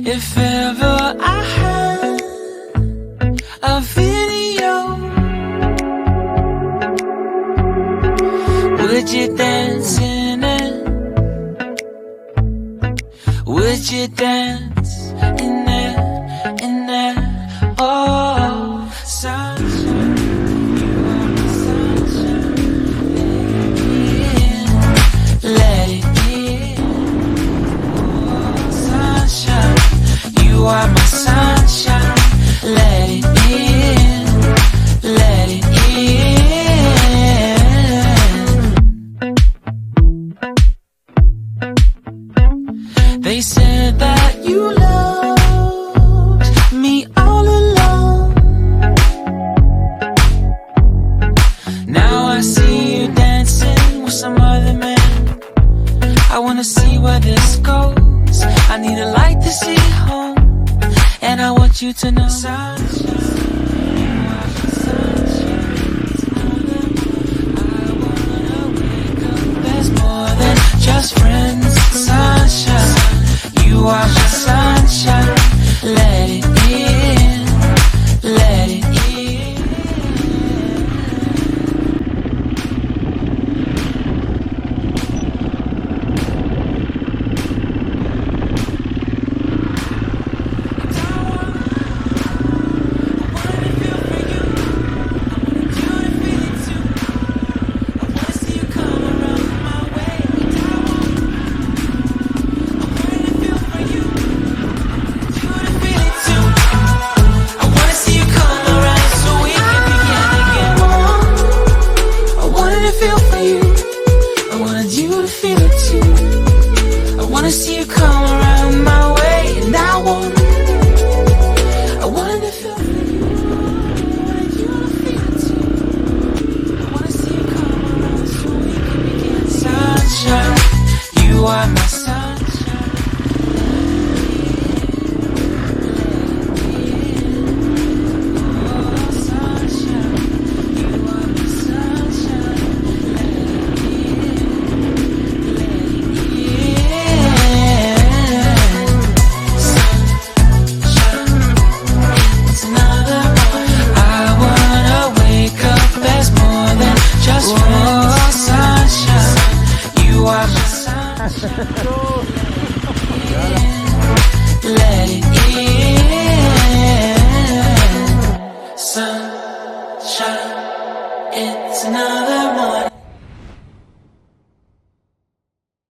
If ever I had a video, would you dance in it? Would you dance in it? In it? Oh, sunshine, you are my sunshine. Let it in. Oh, sunshine, you are my sunshine. Let it in. Let it in. They said that you loved me all along. Now I see you dancing with some other man. I wanna see where this goes. I need a light to see home, and I want you to know, sunshine, you are my sunshine. I wanna wake up. There's more than just friends. Sunshine, you are my sunshine. Let it in, let it in. Feel for you, I wanted you to feel it too. I wanna see you come around my way, and I wanted to feel for you, I wanted you to feel it too. I wanna see you come around so we can begin. Sunshine, you are my sunshine. Oh, sunshine, you are my sunshine. Let it in.